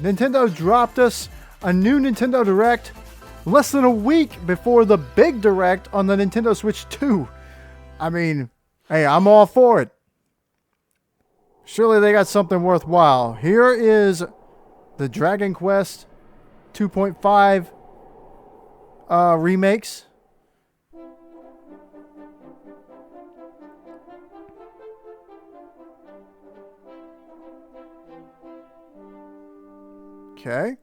Nintendo dropped us a new Nintendo Direct less than a week before the big Direct on the Nintendo Switch 2. I mean, hey, I'm all for it. Surely they got something worthwhile. Here is the Dragon Quest 2.5 remakes. Okay.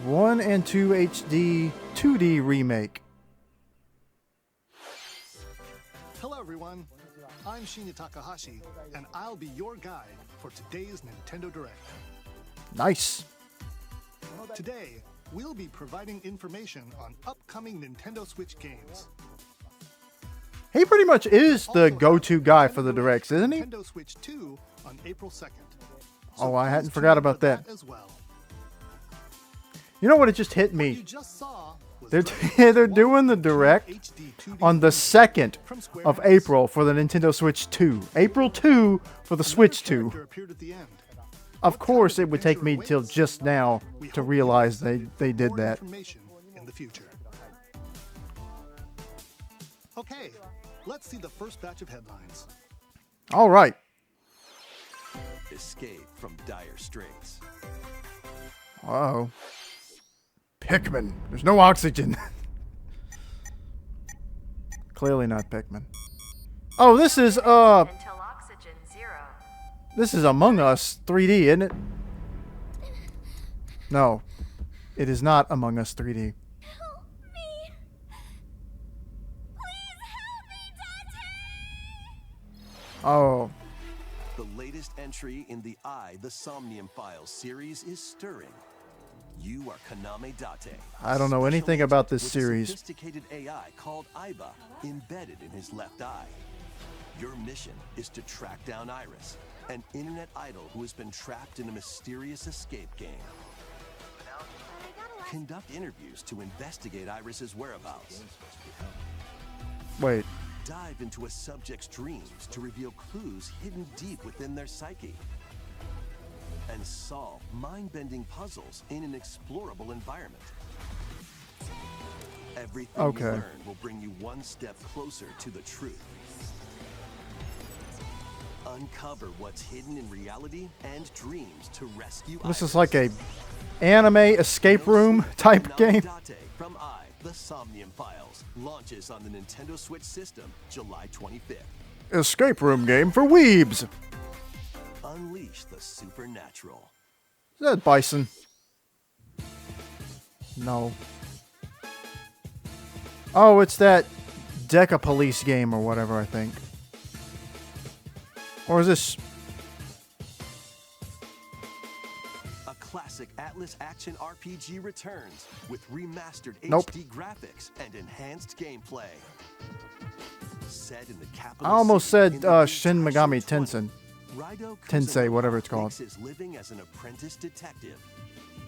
One and 2 HD 2D remake. Hello everyone, I'm Shinya Takahashi, and I'll be your guide for today's Nintendo Direct. Nice. Today, we'll be providing information on upcoming Nintendo Switch games. He pretty much is the go-to guy for the Directs, isn't he? Nintendo Switch 2 on April 2nd. Oh, I hadn't forgot about that. As well. You know what? It just hit me. You just saw was They're doing the Direct on the 2nd of April for the Nintendo Switch 2. April 2 for the Switch 2. Of course, it would take me till just now to realize they did that. In the future. Okay, let's see the first batch of headlines. All right. Escape from dire straits. Uh-oh. Pikmin. There's no oxygen. Clearly not Pikmin. Oh, this is Until oxygen 0. This is Among Us 3D, isn't it? No. It is not Among Us 3D. Help me. Please help me, Dante. Oh. The latest entry in the The Somnium Files series is stirring. You are Kaname Date. I don't know anything about this series. With a sophisticated AI called Aiba embedded in his left eye. Your mission is to track down Iris, an internet idol who has been trapped in a mysterious escape game. Conduct interviews to investigate Iris's whereabouts. Wait. Dive into a subject's dreams to reveal clues hidden deep within their psyche. And solve mind-bending puzzles in an explorable environment. Everything you learn will bring you one step closer to the truth. Uncover what's hidden in reality and dreams to rescue This Iris. is like a anime escape room type game. From The Somnium Files launches on the Nintendo Switch system July 25th. Escape room game for weebs. Unleash the supernatural. Is that Bison? No. Oh, it's that Deca Police game or whatever, I think. Or is this... A classic Atlas action RPG returns with remastered Nope. HD graphics and enhanced gameplay. Set in the capital I almost city said in the Shin year Megami 2020, Tensei. Raido Tensei, Kuzunoki whatever it's called. makes his living as an apprentice detective.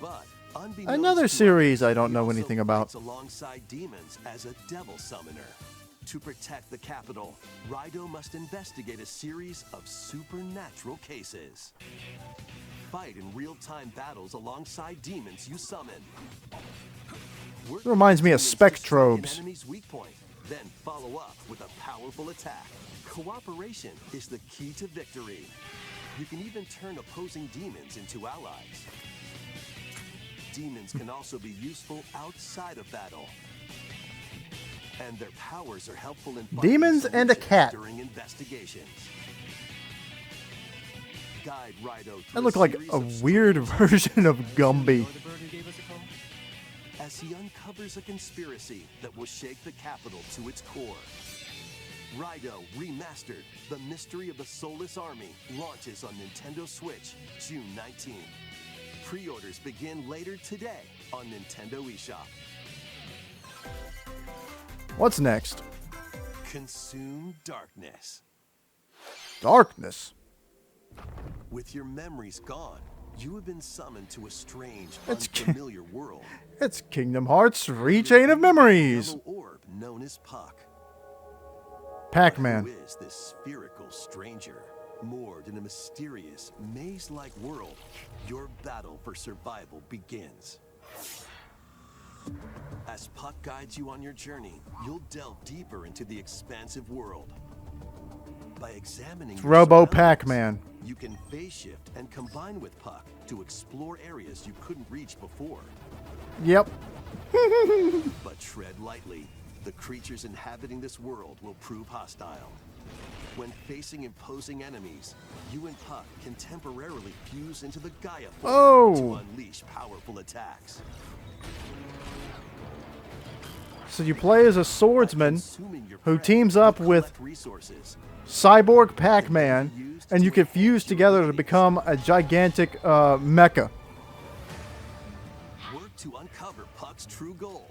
But unbeknownst Another to series others, I don't he know also anything about. fights alongside demons as a devil summoner. To protect the capital, Raido must investigate a series of supernatural cases. Fight in real-time battles alongside demons you summon. Work It reminds me of with demons to strike an Spectrobes. enemy's weak point, then follow up with a powerful attack. Cooperation is the key to victory. You can even turn opposing demons into allies. Demons can also be useful outside of battle. and their powers are helpful in Demons and a cat. during investigations. Guide Rido through That looked like series a of weird strange version of Gumby. the bird who gave us a call? As he uncovers a conspiracy that will shake the capital to its core. Rido Remastered, The Mystery of the Soulless Army, launches on Nintendo Switch June 19th. Pre-orders begin later today on Nintendo eShop. What's next? Consume darkness. Darkness. With your memories gone, you have been summoned to a strange, It's unfamiliar world. It's Kingdom Hearts Rechain of Memories. Yellow orb known as Puck. Pac-Man. Who is this spherical stranger? Moored in a mysterious, maze-like world, your battle for survival begins. As Puck guides you on your journey, you'll delve deeper into the expansive world. By examining your Robo surroundings, Pac-Man. you can phase shift and combine with Puck to explore areas you couldn't reach before. Yep. But tread lightly. The creatures inhabiting this world will prove hostile. When facing imposing enemies, you and Puck can temporarily fuse into the Gaia form to unleash powerful attacks. So you play as a swordsman Consuming your who prey, teams up you with collect resources. Cyborg Pac-Man, and you can fuse together to become a gigantic mecha. Work to uncover Puck's true goal.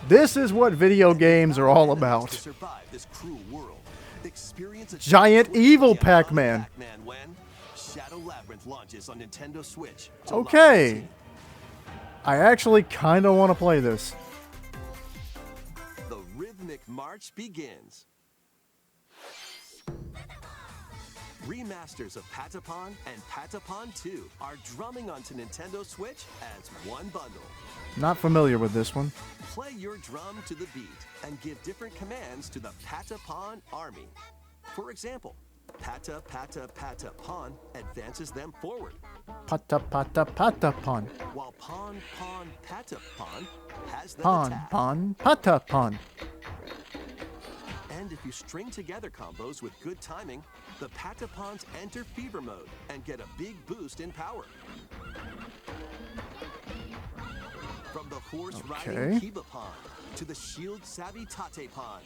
This is what video games are all To about. survive this cruel world. Experience a Giant twist evil beyond Pac-Man. Pac-Man when Shadow Labyrinth launches on Nintendo Switch. July Okay. 18th. I actually kind of want to play this. The rhythmic march begins. Remasters of Patapon and Patapon 2 are drumming onto Nintendo Switch as one bundle. Not familiar with this one. Play your drum to the beat and give different commands to the Patapon army. For example, Pata Pata Patapon advances them forward, Pata pata pata pon. while Pon Pon Patapon has them Pon attack. pon pata pon. And if you string together combos with good timing, the Patapons enter fever mode and get a big boost in power. From the horse-riding Okay. Kibapon to the shield-savvy Tatepon,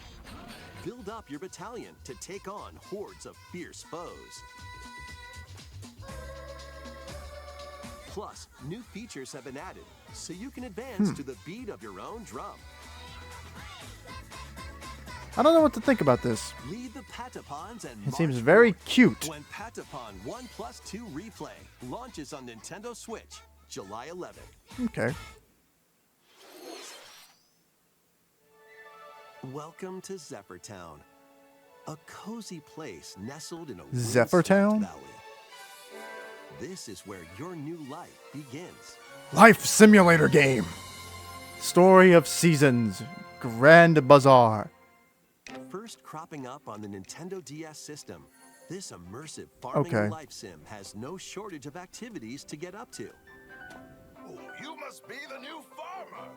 build up your battalion to take on hordes of fierce foes. Plus, new features have been added, so you can advance to the beat of your own drum. I don't know what to think about this. Lead the Patapons and It seems march very forward cute. when Patapon 1+2 Replay launches on Nintendo Switch July 11th. Okay. Welcome to Zephyrtown, a cozy place nestled in a Zephyrtown? wind-swept valley. This is where your new life begins. Life simulator game. Story of Seasons. Grand Bazaar. First cropping up on the Nintendo DS system, this immersive farming life sim has no shortage of activities to get up to. Oh, you must be the new farmer.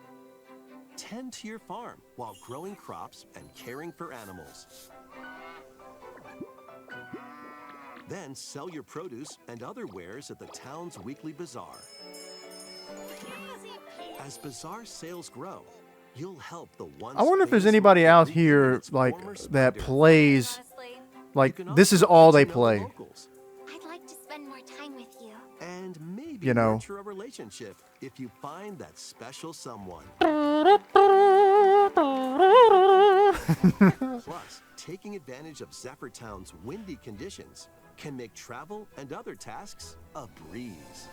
Tend to your farm while growing crops and caring for animals. Then sell your produce and other wares at the town's weekly bazaar. As bazaar sales grow, you'll help the once I wonder if there's famous anybody market out regain here its like former that splendor. plays Honestly, like You can this is also all get they to know the play. locals I'd like to spend more time with you. and maybe You know. nurture a relationship if you find that special someone. Plus, taking advantage of Zephyrtown's windy conditions can make travel and other tasks a breeze.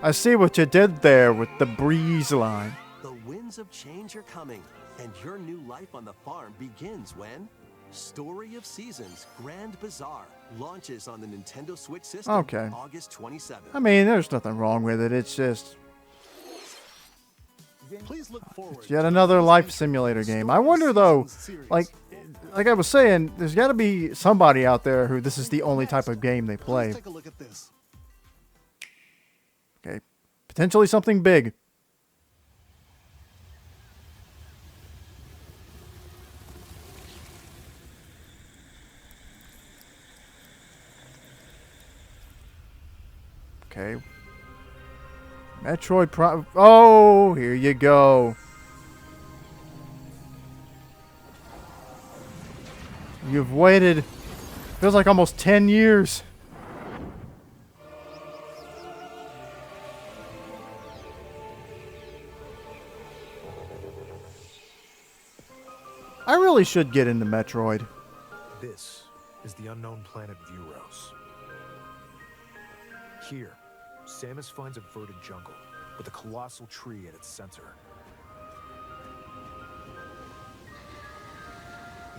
I see what you did there with the breeze line. The winds of change are coming, and your new life on the farm begins when Story of Seasons Grand Bazaar launches on the Nintendo Switch system Okay. August 27th. I mean, there's nothing wrong with it. It's just Please look forward yet to another the life next simulator game. Story I of wonder though, Seasons series. like I was saying, there's got to be somebody out there who this is the only type of game they play. Please take a look at this. Okay, potentially something big. Okay. Metroid Prime. Oh, here you go. You've waited, feels like almost 10 years. I really should get into Metroid. This is the unknown planet Vuros. Here, Samus finds a verdant jungle with a colossal tree at its center.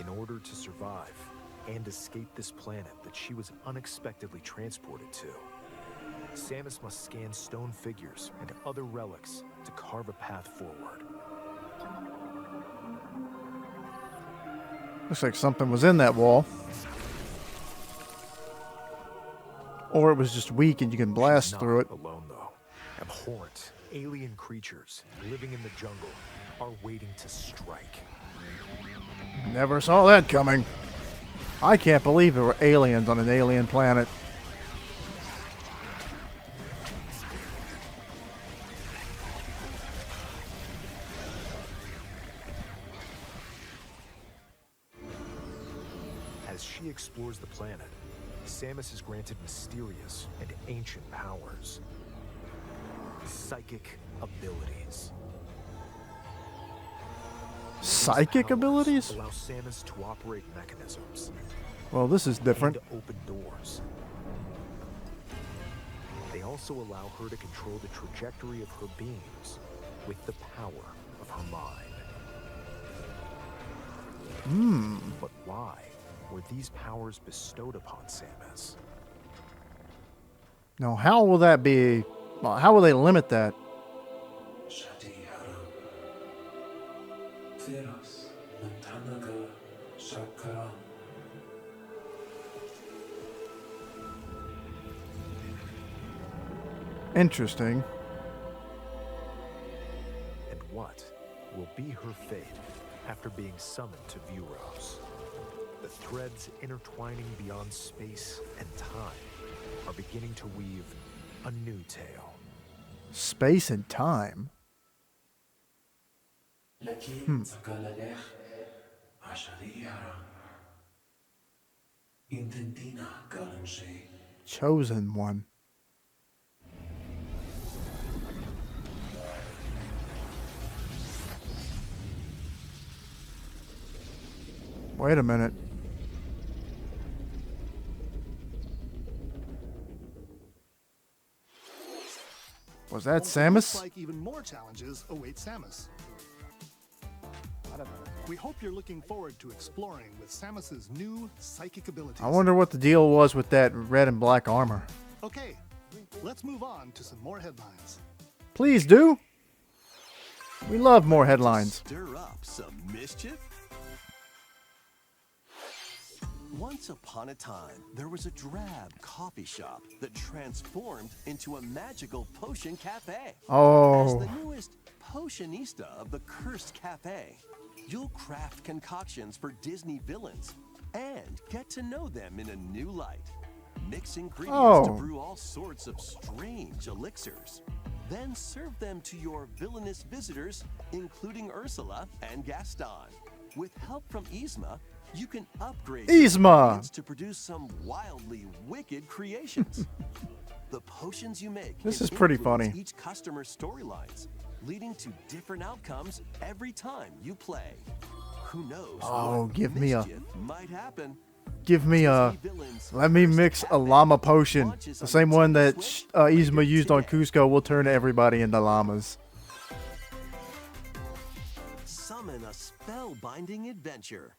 In order to survive and escape this planet that she was unexpectedly transported to, Samus must scan stone figures and other relics to carve a path forward. Looks like something was in that wall. Or it was just weak and you can blast She's through it. not alone, though. Abhorrent, alien creatures living in the jungle are waiting to strike. Never saw that coming. I can't believe there were aliens on an alien planet. As she explores the planet, Samus is granted mysterious and ancient powers. Psychic abilities. Psychic These powers abilities? allow Samus to operate mechanisms Well, this is different. and open doors. They also allow her to control the trajectory of her beams with the power of her mind. But why were these powers bestowed upon Samus? Now, how will that be? Well, how will they limit that? Interesting. And what will be her fate after being summoned to Vuros? The threads intertwining beyond space and time are beginning to weave a new tale. Space and time. Chosen one. Wait a minute. Was that Also, looks Samus? like even more challenges await Samus. We hope you're looking forward to exploring with Samus's new psychic abilities. I wonder what the deal was with that red and black armor. Okay, let's move on to some more headlines. Please do. We love more headlines. Stir up some mischief? Once upon a time, there was a drab coffee shop that transformed into a magical potion cafe. As Oh, the newest potionista of the Cursed Cafe, you'll craft concoctions for Disney villains and get to know them in a new light. Mix ingredients to Oh. brew all sorts of strange elixirs. Then serve them to your villainous visitors, including Ursula and Gaston. With help from Yzma, you can upgrade your Yzma. ingredients to produce some wildly wicked creations. The potions you make This can is pretty influence funny. each customer's storylines, leading to different outcomes every time you play. Who knows? Oh, what give me a- mischief might happen. give me a. Disney villains Let me Cursed mix a Cafe llama potion. launches The on same one that Nintendo Switch Yzma later used on today. Cusco will turn everybody into llamas. Summon a spellbinding adventure.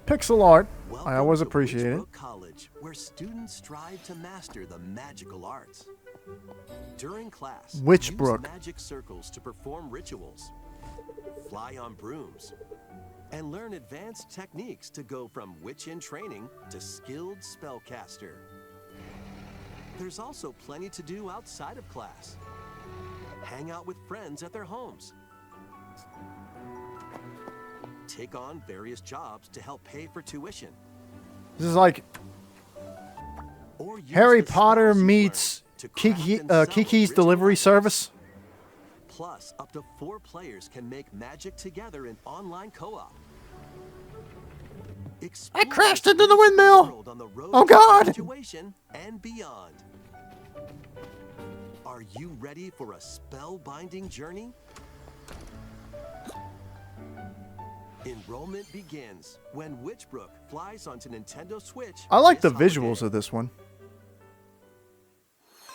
Pixel art. I Welcome always to appreciate it. Witchbrook College, where students strive to master the magical arts. During class, Witchbrook. use magic circles to perform rituals, fly on brooms, and learn advanced techniques to go from witch in training to skilled spellcaster. There's also plenty to do outside of class. Hang out with friends at their homes. Take on various jobs to help pay for tuition. This is like Or use Harry the Potter spells you've meets learned to craft and sell Kiki's original delivery items. service. Plus, up to 4 players can make magic together in online co-op. I crashed Explore into the this windmill. world on the road Oh, to God. graduation and beyond. Are you ready for a spellbinding journey? Enrollment begins when Witchbrook flies onto Nintendo Switch. I like the this visuals holiday. of this one.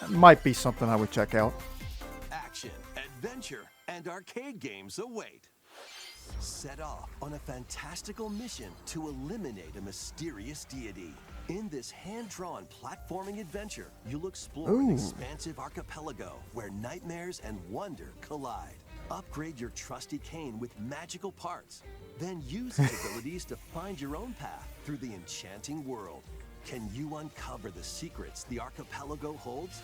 That might be something I would check out. Action, adventure, and arcade games await. Set off on a fantastical mission to eliminate a mysterious deity. In this hand-drawn platforming adventure, you'll explore an Ooh. expansive archipelago where nightmares and wonder collide. Upgrade your trusty cane with magical parts. Then use its abilities to find your own path through the enchanting world. Can you uncover the secrets the archipelago holds?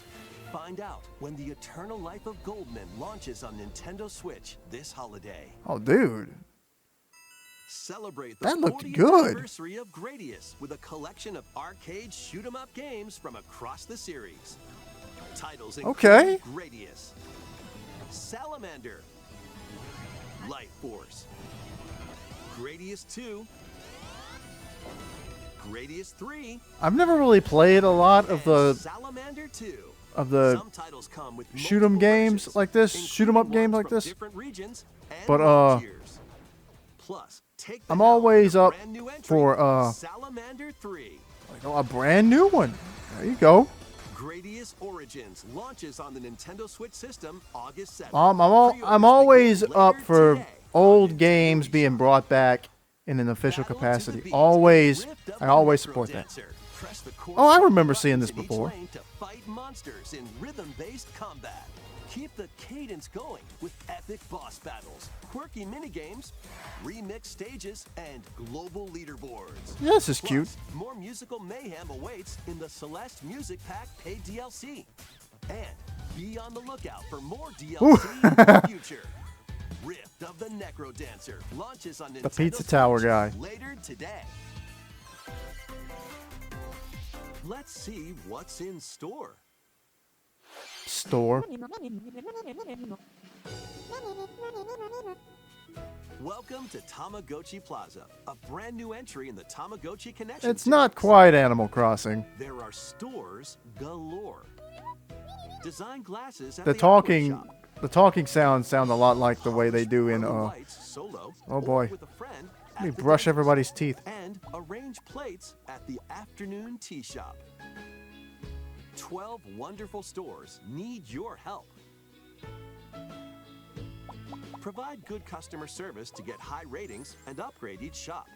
Find out when the Eternal Life of Goldman launches on Nintendo Switch this holiday. Oh, dude. Celebrate the That looked 40th good. anniversary of Gradius with a collection of arcade shoot-'em-up games from across the series. Titles include Okay. Gradius, Salamander, Light Force, Gradius 2, Gradius 3, I've never really played a lot of and the Salamander 2. Some titles come with shoot 'em multiple games versions, like this, shoot 'em up including games ones like from this. different regions and But, volunteers. Plus, take the I'm helm always with a up brand new entry, for, Salamander 3. a brand new one. There you go. Gradius Origins launches on the Nintendo Switch system August 7th. I'm Pre-orders always begin up later for today on old Nintendo games being eShop. brought back in an official Battle to capacity. the beat Always, and rift of I the always Necro support that. Dancer. Press the Oh, I corresponding remember seeing this buttons in each before. lane to fight monsters in rhythm-based combat. Keep the cadence going with epic boss battles, quirky minigames, remix stages, and global leaderboards. Yeah, this is Plus, cute. more musical mayhem awaits in the Celeste Music Pack paid DLC. And be on the lookout for more DLC in the future. Rift of the Necro Dancer launches on Nintendo The Pizza Tower Switch guy. later today. Let's see what's in store. Store. Welcome to Tamagotchi Plaza, a brand new entry in the Tamagotchi Connection It's not series. quite Animal Crossing. There are stores galore. Design glasses at The the talking, Aqua Shop. the talking sound a lot like the way they do in. Urban Lights solo, oh or boy. with a friend Let me at the brush dentist. everybody's teeth. And arrange plates at the Afternoon Tea Shop. 12 wonderful stores need your help. Provide good customer service to get high ratings and upgrade each shop.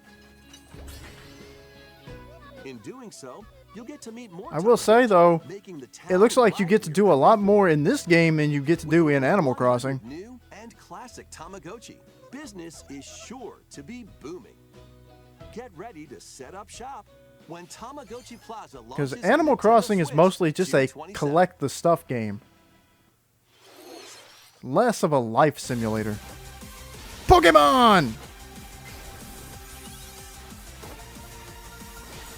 In doing so, you'll get to meet more. I will say though, making the it looks town like you get to do a lot more in this game than you get to do in Animal Crossing. New and classic Tamagotchi. Business is sure to be booming. Get ready to set up shop when Tamagotchi Plaza launches. Because on Animal Nintendo Crossing is Switch mostly just June a 27th. collect the stuff game. Less of a life simulator. Pokemon!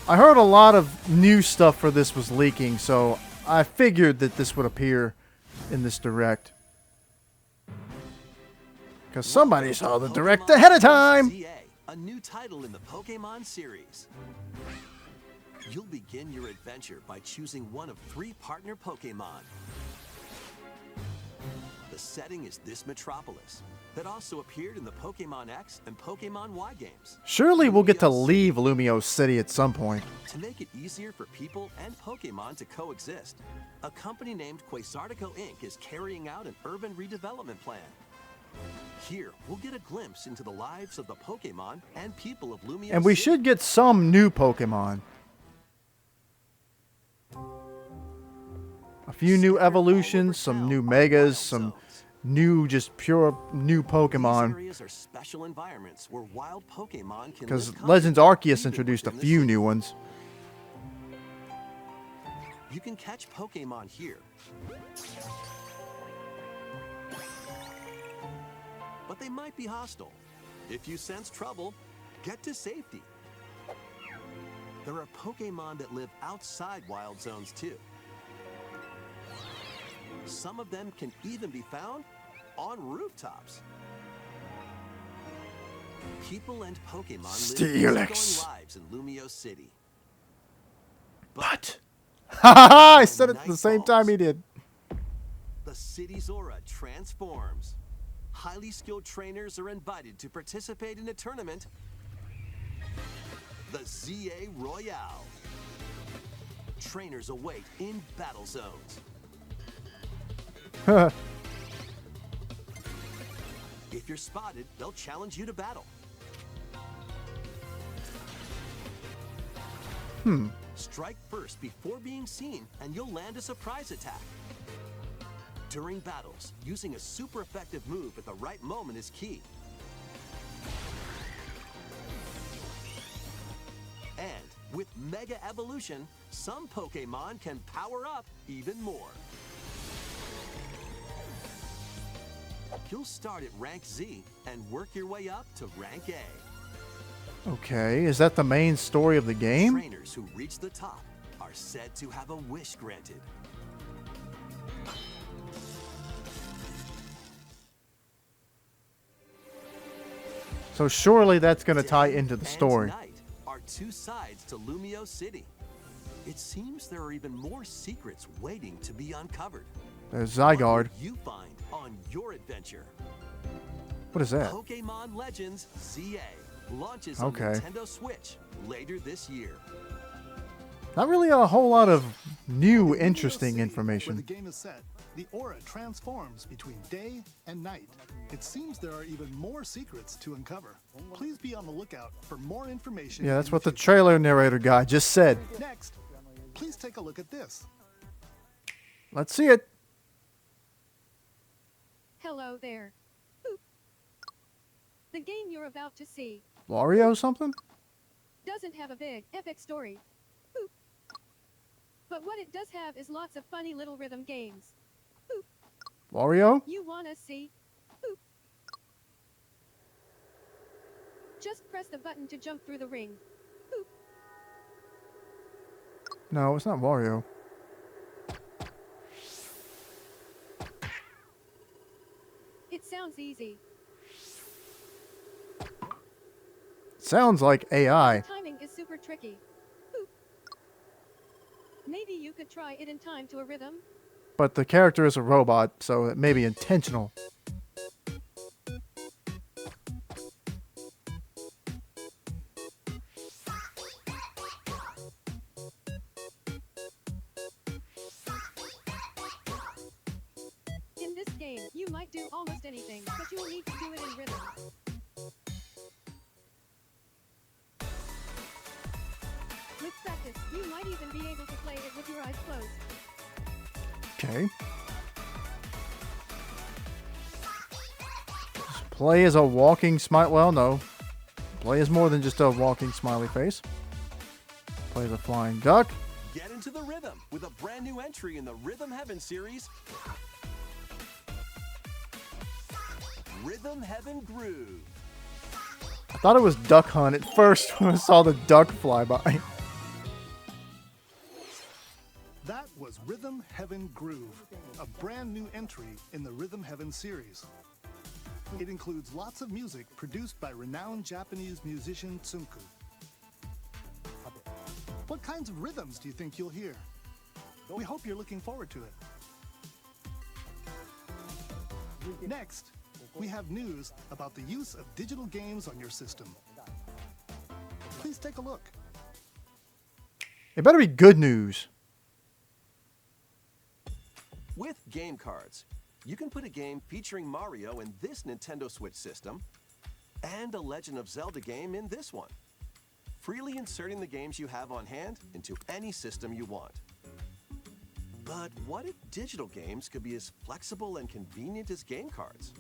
I heard a lot of new stuff for this was leaking, so I figured that this would appear in this direct. Because somebody saw the direct ahead of time! CA, a new title in the Pokemon series. You'll begin your adventure by choosing one of 3 partner Pokemon. The setting is this metropolis that also appeared in the Pokemon X and Pokemon Y games. Surely we'll get to Lumio leave Lumio City at some point. To make it easier for people and Pokemon to coexist, a company named Quasartico Inc. is carrying out an urban redevelopment plan. Here, we'll get a glimpse into the lives of the Pokemon and people of Lumio And we City. should get some new Pokemon. A few new evolutions, some new megas, some new, just pure new These Pokemon. areas are special environments where wild Pokemon can Because live Legends comfortably Arceus even introduced a within the few city. new ones. You can catch Pokemon here. But they might be hostile. If you sense trouble, get to safety. There are Pokemon that live outside wild zones too. Some of them can even be found on rooftops. People and Pokemon live easygoing lives in Lumio City. But haha, I said it at the same time he did. The city's aura transforms. Highly skilled trainers are invited to participate in a tournament, the ZA Royale. Trainers await in battle zones. If you're spotted, they'll challenge you to battle. Strike first before being seen, and you'll land a surprise attack. During battles, using a super effective move at the right moment is key. And with Mega Evolution, some Pokemon can power up even more. You'll start at rank Z and work your way up to rank A. Okay, is that the main story of the game? Trainers who reach the top are said to have a wish granted. So surely that's going to tie into the Day story. and night are two sides to Lumio City. It seems there are even more secrets waiting to be uncovered. There's What Zygarde. will you find on your adventure? What is that? Pokemon Legends ZA launches Okay. on Nintendo Switch later this year. Not really a whole lot of new, In Lumio interesting City, Where information. the game is set, the aura transforms between day and night. It seems there are even more secrets to uncover. Please be on the lookout for more information. Yeah, that's in what the future. trailer narrator guy just said. Next, please take a look at this. Let's see it. Hello there. Boop. The game you're about to see Wario something? doesn't have a big, epic story. Boop. But what it does have is lots of funny little rhythm games. Boop. Wario? You wanna see? Boop. Just press the button to jump through the ring. Boop. No, it's not Wario. It sounds easy. Sounds like AI. Timing is super tricky. Boop. Maybe you could try it in time to a rhythm. But the character is a robot, so it may be intentional. In this game, you might do almost anything, but you will need to do it in rhythm. With practice, you might even be able to play it with your eyes closed. Okay. Just play as a walking smile. Well, no. Play is more than just a walking smiley face. Play as a flying duck. Get into the rhythm with a brand new entry in the Rhythm Heaven series, Rhythm Heaven Groove. I thought it was Duck Hunt at first when I saw the duck fly by. That was Rhythm Heaven Groove, a brand new entry in the Rhythm Heaven series. It includes lots of music produced by renowned Japanese musician Tsunku. What kinds of rhythms do you think you'll hear? We hope you're looking forward to it. Next, we have news about the use of digital games on your system. Please take a look. It better be good news. With game cards, you can put a game featuring Mario in this Nintendo Switch system and a Legend of Zelda game in this one, freely inserting the games you have on hand into any system you want. But what if digital games could be as flexible and convenient as game cards?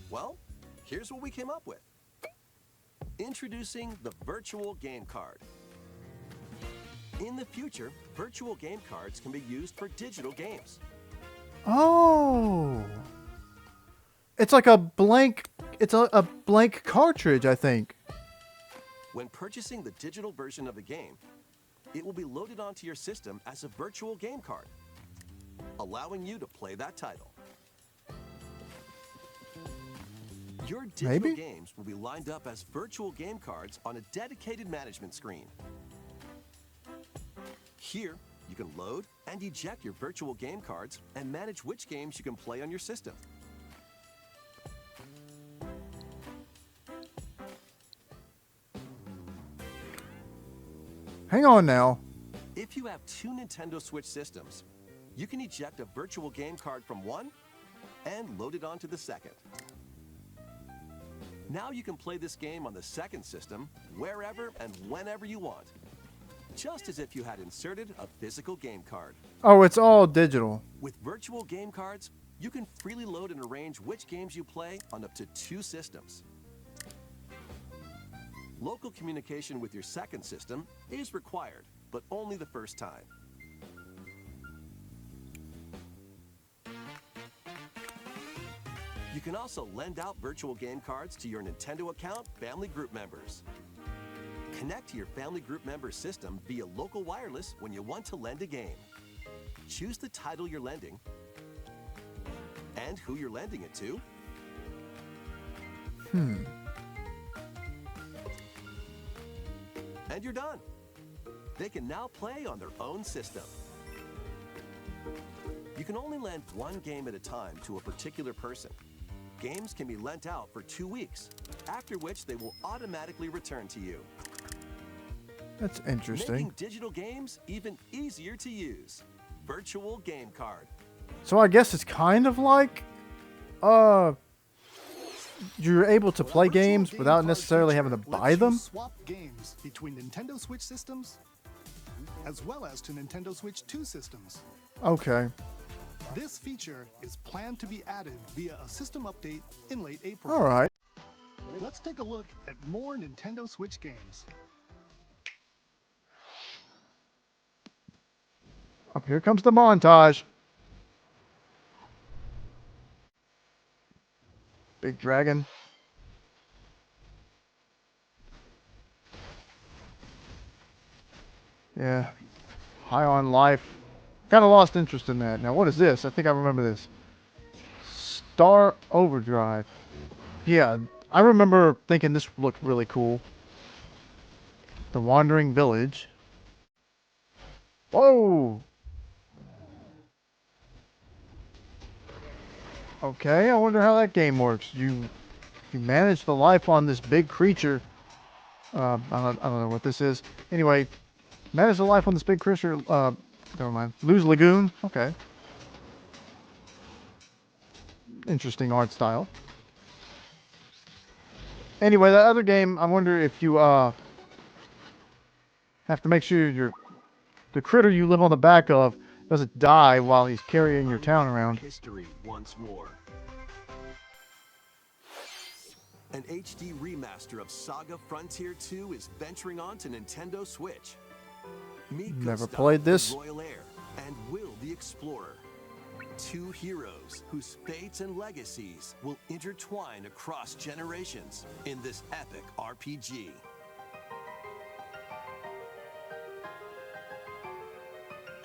Well, here's what we came up with. Introducing the Virtual Game Card. In the future, virtual game cards can be used for digital games. Oh. It's like a blank. It's a blank cartridge, I think. When purchasing the digital version of the game, it will be loaded onto your system as a virtual game card, allowing you to play that title. Your digital Maybe? games will be lined up as virtual game cards on a dedicated management screen. Here, you can load and eject your virtual game cards and manage which games you can play on your system. Hang on now. If you have two Nintendo Switch systems, you can eject a virtual game card from one and load it onto the second. Now you can play this game on the second system wherever and whenever you want, just as if you had inserted a physical game card. Oh, it's all digital. With virtual game cards, you can freely load and arrange which games you play on up to two systems. Local communication with your second system is required, but only the first time. You can also lend out virtual game cards to your Nintendo account family group members. Connect to your family group member system via local wireless when you want to lend a game. Choose the title you're lending and who you're lending it to. And you're done. They can now play on their own system. You can only lend one game at a time to a particular person. Games can be lent out for 2 weeks, after which they will automatically return to you. That's interesting. Making digital games even easier to use. Virtual game card. So I guess it's kind of like, you're able to play Virtual games game without card necessarily having to feature buy lets them? you swap games between Nintendo Switch systems, as well as to Nintendo Switch 2 systems. Okay. This feature is planned to be added via a system update in late April. All right. Let's take a look at more Nintendo Switch games. Up here comes the montage. Big dragon. Yeah. High on life. Kind of lost interest in that. Now, what is this? I think I remember this. Star Overdrive. Yeah, I remember thinking this looked really cool. The Wandering Village. Whoa! Okay, I wonder how that game works. You manage the life on this big creature. I don't know what this is. Anyway, manage the life on this big creature. Never mind. Lose Lagoon. Okay. Interesting art style. Anyway, that other game, I wonder if you have to make sure the critter you live on the back of doesn't die while he's carrying your town around. History once more. An HD remaster of Saga Frontier 2 is venturing on to Nintendo Switch. Meet Never Gustav, played the this. Royal Heir, and Will the Explorer. Two heroes whose fates and legacies will intertwine across generations in this epic RPG.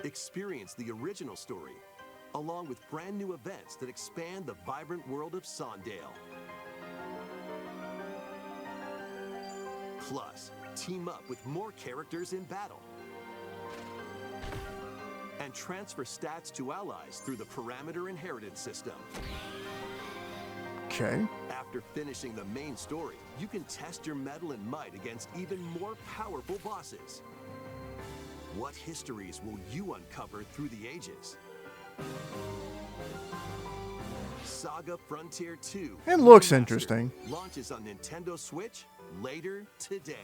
Experience the original story, along with brand new events that expand the vibrant world of Sondale. Plus, team up with more characters in battle. And transfer stats to allies through the parameter inheritance system. Okay. After finishing the main story, you can test your mettle and might against even more powerful bosses. What histories will you uncover through the ages? Saga Frontier 2. It looks Remastered interesting. Launches on Nintendo Switch later today.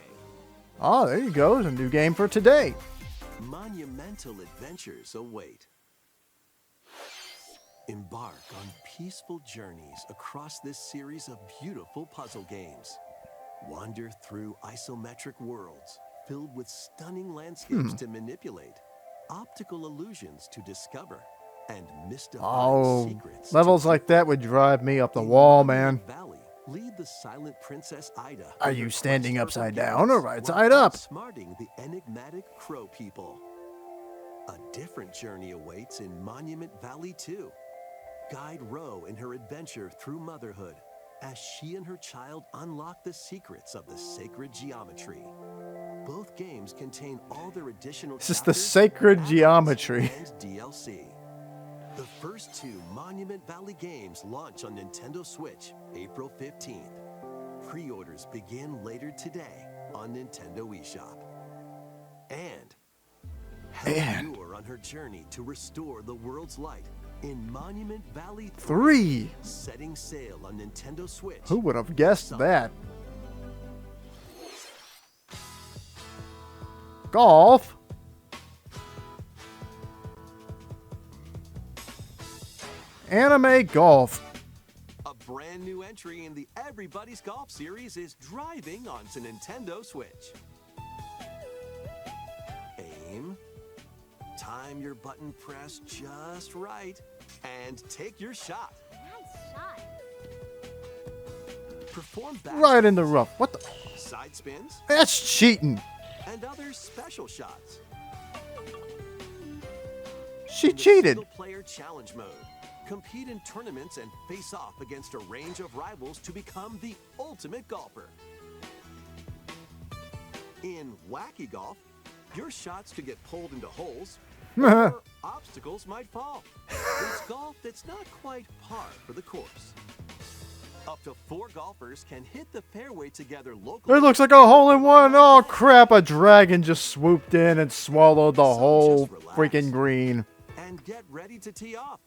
Oh, there you go. It's a new game for today. Monumental adventures await. Embark on peaceful journeys across this series of beautiful puzzle games. Wander through isometric worlds filled with stunning landscapes to manipulate, optical illusions to discover, and mystifying Oh, secrets. levels like that would drive me up the wall, man. Valley, lead the as silent Princess Ida. Are with you her standing quest for upside down or right forgiveness side while up? outsmarting the enigmatic crow people. A different journey awaits in Monument Valley 2. Guide Ro in her adventure through motherhood as she and her child unlock the secrets of the sacred geometry. Both games contain all their additional This is the chapters, sacred add-ons, geometry. and DLC. The first two Monument Valley games launch on Nintendo Switch April 15th. Pre-orders begin later today on Nintendo eShop. And help Muir on her journey to restore the world's light in Monument Valley 3. setting sail on Nintendo Switch. Who would have guessed that? Golf? Anime golf. A brand new entry in the Everybody's Golf series is driving onto Nintendo Switch. Aim, time your button press just right, and take your shot. Nice shot. Perform back Right in the rough. What the? side spins, That's cheating. and other special shots. She In the cheated. Single-player challenge mode. Compete in tournaments and face off against a range of rivals to become the ultimate golfer. In Wacky Golf, your shots could get pulled into holes, or obstacles might fall. It's golf that's not quite par for the course. Up to 4 golfers can hit the fairway together locally. It looks like a hole-in-one. Oh, crap. A dragon just swooped in and swallowed the So whole just relax. freaking green. And get ready to tee off.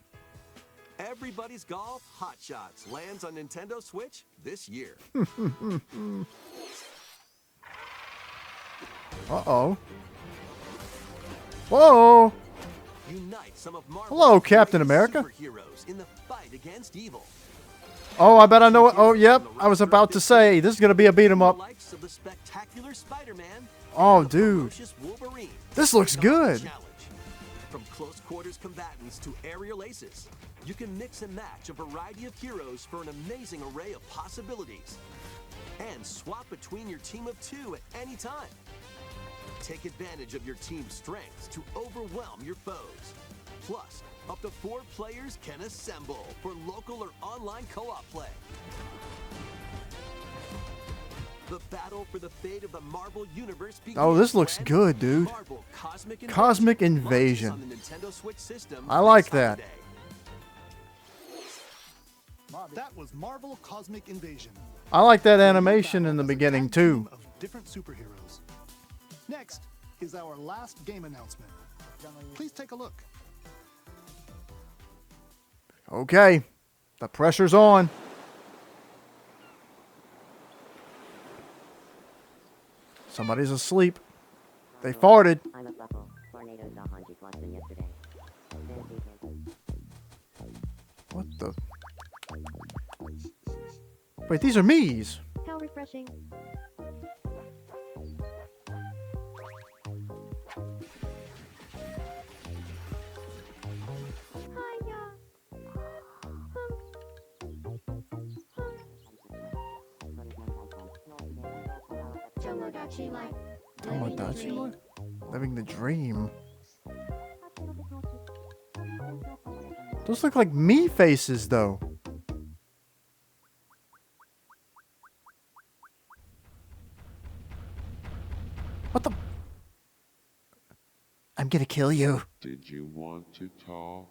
Everybody's Golf Hot Shots lands on Nintendo Switch this year. Uh-oh. Whoa. Unite some of Marvel's Hello, Captain greatest America. superheroes in the fight against evil. Oh, I bet I know it. Oh, yep. I was about to say, this is going to be a beat 'em The up. likes of the spectacular Spider-Man. Oh, the dude. ferocious Wolverine. This looks Take on the good. challenge. From close quarters combatants to aerial aces, you can mix and match a variety of heroes for an amazing array of possibilities. And swap between your team of 2 at any time. Take advantage of your team's strengths to overwhelm your foes. Plus, up to 4 players can assemble for local or online co-op play. The battle for the fate of the Marvel Universe begins. Oh, this looks when good, dude. Marvel Cosmic Invasion Cosmic launches Invasion. on the Nintendo Switch system I like this that. holiday. That was Marvel Cosmic Invasion. I like that animation in the As a beginning, tag team too. Of different superheroes. Next is our last game announcement. Please take a look. Okay. The pressure's on. Somebody's asleep. They farted. I'm a buckle. Tornadoes off on Boston yesterday. What the? Wait, these are me's. How refreshing. Hiya. Tomodachi life. Tomodachi life? Living the dream. Those look like me faces, though. What the? I'm gonna kill you. Did you want to talk?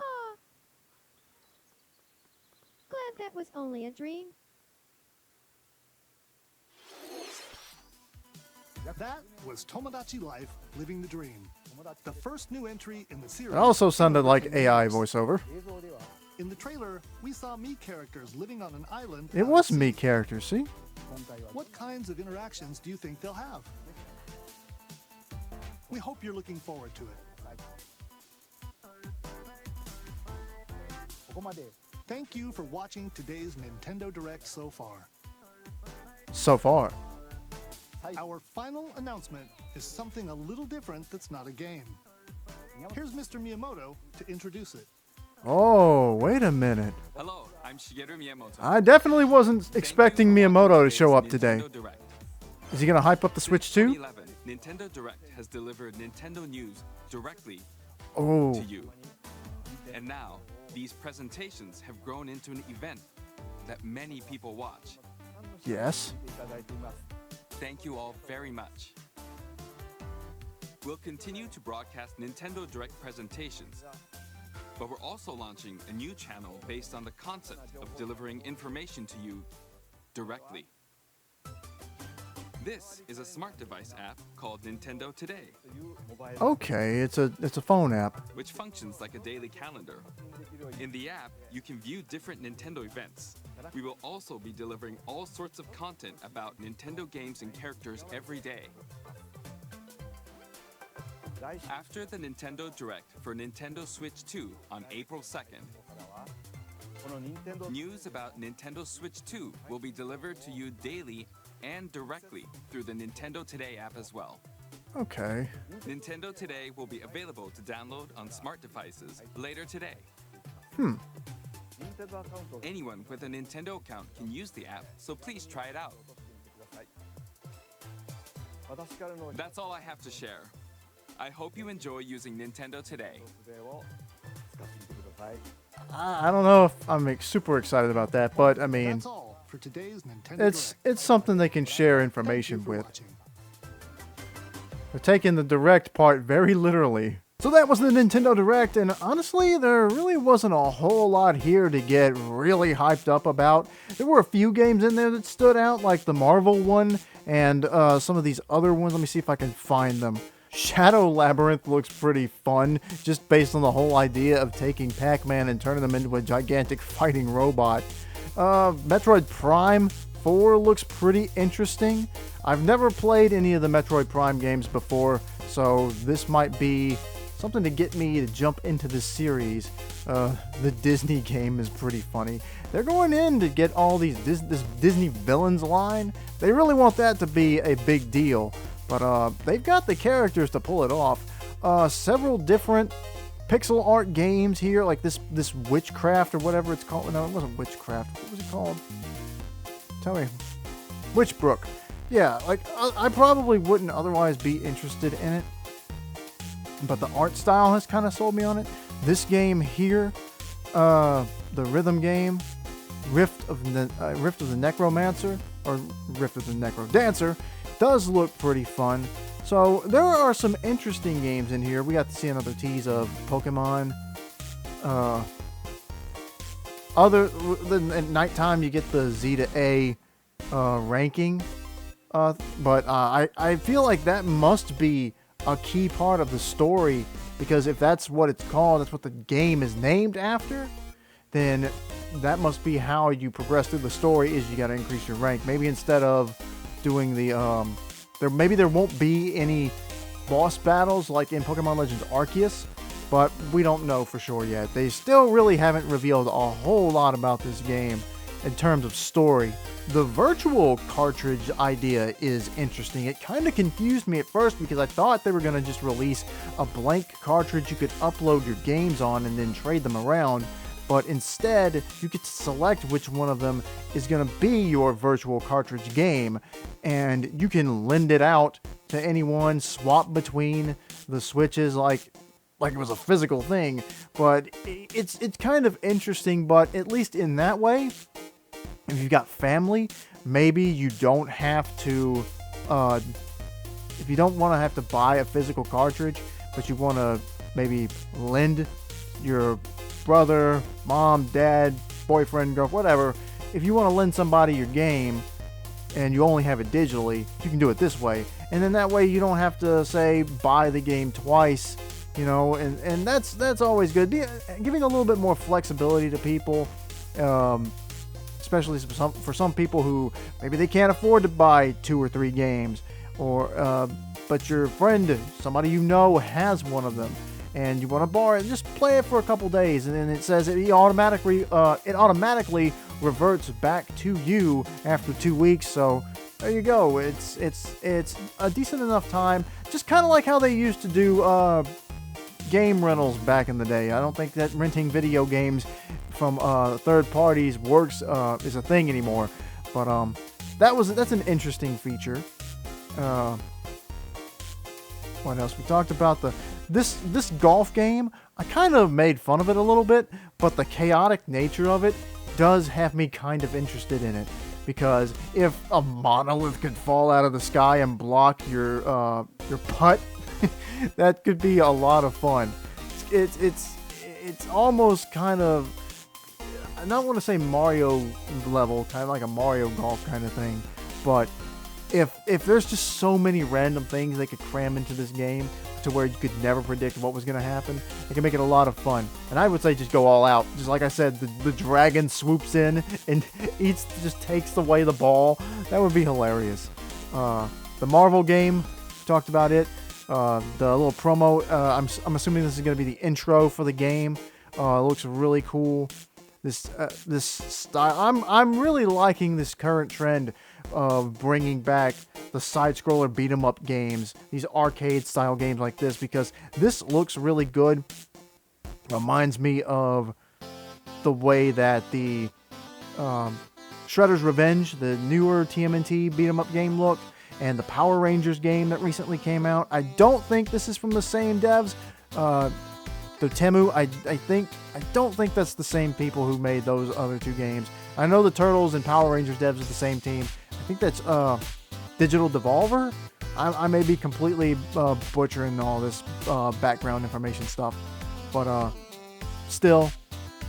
Ah. Glad that was only a dream. That was Tomodachi Life, Living the Dream. The first new entry in the series. It also sounded like in AI games. voiceover. In the trailer, we saw me characters living on an island. It out was at sea. me character, see? What kinds of interactions do you think they'll have? We hope you're looking forward to it. Thank you for watching today's Nintendo Direct so far. So far. Our final announcement is something a little different that's not a game. Here's Mr. Miyamoto to introduce it. Oh, wait a minute. Hello, I definitely wasn't expecting Miyamoto to show up today. Is he gonna hype up the Switch too? 2011 Nintendo Direct has delivered Nintendo news directly Oh, to you. And now, these presentations have grown into an event that many people watch. yes. Thank you all very much. We'll continue to broadcast Nintendo Direct presentations, but we're also launching a new channel based on the concept of delivering information to you directly. This is a smart device app called Nintendo Today, Okay, it's a phone app. which functions like a daily calendar. In the app, you can view different Nintendo events. We will also be delivering all sorts of content about Nintendo games and characters every day. After the Nintendo Direct for Nintendo Switch 2 on April 2nd, news about Nintendo Switch 2 will be delivered to you daily and directly through the Nintendo Today app as well. Okay. Nintendo Today will be available to download on smart devices later today. Anyone with a Nintendo account can use the app, so please try it out. That's all I have to share. I hope you enjoy using Nintendo Today. I don't know if I'm super excited about that, but I mean, That's all for today's Nintendo it's something they can share Direct. information Thank you for with. watching. They're taking the Direct part very literally. So that was the Nintendo Direct, and honestly, there really wasn't a whole lot here to get really hyped up about. There were a few games in there that stood out, like the Marvel one, and some of these other ones. Let me see if I can find them. Shadow Labyrinth looks pretty fun, just based on the whole idea of taking Pac-Man and turning them into a gigantic fighting robot. Metroid Prime 4 looks pretty interesting. I've never played any of the Metroid Prime games before, so this might be something to get me to jump into this series. The Disney game is pretty funny. They're going in to get all this Disney villains line. They really want that to be a big deal, but they've got the characters to pull it off. Several different pixel art games here, like this Witchcraft or whatever it's called. No, it wasn't Witchcraft. What was it called? Tell me. Witchbrook. Yeah, like I probably wouldn't otherwise be interested in it, but the art style has kind of sold me on it. This game here, the rhythm game, Rift of the Necromancer, or Rift of the Necrodancer, does look pretty fun. So there are some interesting games in here. We got to see another tease of Pokemon. Other than at nighttime, you get the Z to A ranking. But I feel like that must be a key part of the story, because if that's what it's called, that's what the game is named after, then that must be how you progress through the story, is you got to increase your rank. Maybe instead of doing the maybe there won't be any boss battles like in Pokemon Legends Arceus, but we don't know for sure yet. They still really haven't revealed a whole lot about this game in terms of story. The virtual cartridge idea is interesting. It kind of confused me at first because I thought they were going to just release a blank cartridge you could upload your games on and then trade them around. But instead, you get to select which one of them is going to be your virtual cartridge game, and you can lend it out to anyone, swap between the switches like it was a physical thing. But it's kind of interesting, but at least in that way, if you've got family, maybe you don't have to, if you don't want to have to buy a physical cartridge, but you want to maybe lend your brother, mom, dad, boyfriend, girl, whatever, if you want to lend somebody your game and you only have it digitally, you can do it this way. And then that way you don't have to, say, buy the game twice, you know, and that's always good. Giving a little bit more flexibility to people, especially for some people who maybe they can't afford to buy 2 or 3 games, or but your friend, somebody you know, has one of them, and you want to borrow it, just play it for a couple days, and then it says it automatically reverts back to you after 2 weeks. So there you go. It's a decent enough time, just kind of like how they used to do game rentals back in the day. I don't think that renting video games from third parties works is a thing anymore. But that's an interesting feature. What else? We talked about this golf game. I kind of made fun of it a little bit, but the chaotic nature of it does have me kind of interested in it. Because if a monolith could fall out of the sky and block your putt, that could be a lot of fun. It's almost kind of, I don't want to say Mario level, kind of like a Mario Golf kind of thing, but if there's just so many random things they could cram into this game to where you could never predict what was going to happen, it can make it a lot of fun. And I would say just go all out. Just like I said, the dragon swoops in and just takes away the ball. That would be hilarious. The Marvel game, talked about it. The little promo, I'm assuming this is going to be the intro for the game. It looks really cool. This style, I'm really liking this current trend of bringing back the side-scroller beat-em-up games, these arcade-style games like this, because this looks really good. Reminds me of the way that the Shredder's Revenge, the newer TMNT beat-em-up game looked, and the Power Rangers game that recently came out. I don't think this is from the same devs. The Temu, I don't think that's the same people who made those other two games. I know the Turtles and Power Rangers devs are the same team. I think that's Digital Devolver. I may be completely butchering all this background information stuff, but still,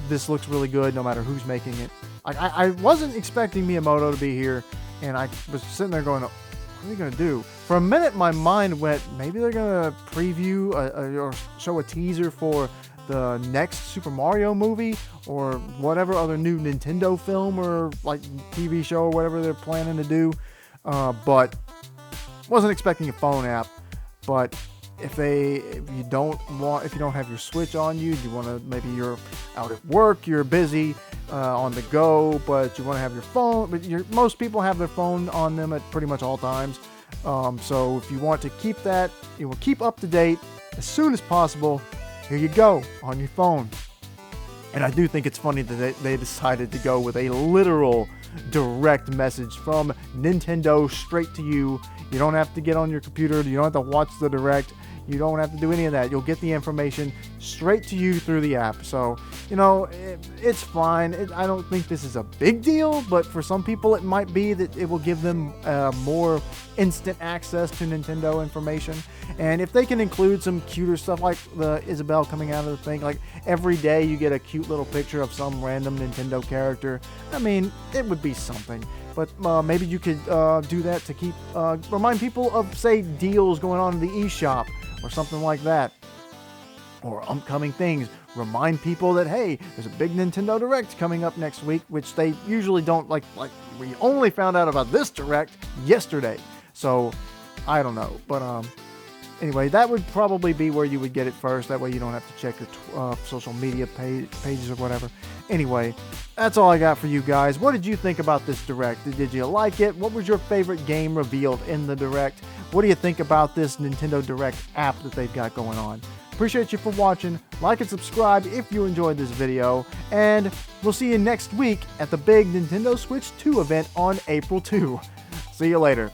this looks really good no matter who's making it. I wasn't expecting Miyamoto to be here, and I was sitting there going, what are they going to do? For a minute, my mind went, maybe they're going to preview or show a teaser for the next Super Mario movie or whatever other new Nintendo film or like TV show or whatever they're planning to do. But wasn't expecting a phone app. But if you don't have your Switch on you want to, maybe you're out at work, you're busy on the go, but you want to have your phone. But most people have their phone on them at pretty much all times. So if you want to keep that, you will keep up to date as soon as possible. Here you go, on your phone. And I do think it's funny that they decided to go with a literal direct message from Nintendo straight to you. You don't have to get on your computer. You don't have to watch the direct. You don't have to do any of that. You'll get the information straight to you through the app. So, it's fine. I don't think this is a big deal, but for some people it might be that it will give them more instant access to Nintendo information. And if they can include some cuter stuff like the Isabelle coming out of the thing, like every day you get a cute little picture of some random Nintendo character, I mean, it would be something. But maybe you could do that to keep remind people of, say, deals going on in the eShop or something like that, or upcoming things. Remind people that, hey, there's a big Nintendo Direct coming up next week, which they usually don't like we only found out about this Direct yesterday. So I don't know, but anyway, that would probably be where you would get it first. That way you don't have to check your social media pages or whatever. Anyway, that's all I got for you guys. What did you think about this Direct? Did you like it? What was your favorite game revealed in the Direct? What do you think about this Nintendo Direct app that they've got going on? Appreciate you for watching. Like and subscribe if you enjoyed this video. And we'll see you next week at the big Nintendo Switch 2 event on April 2. See you later.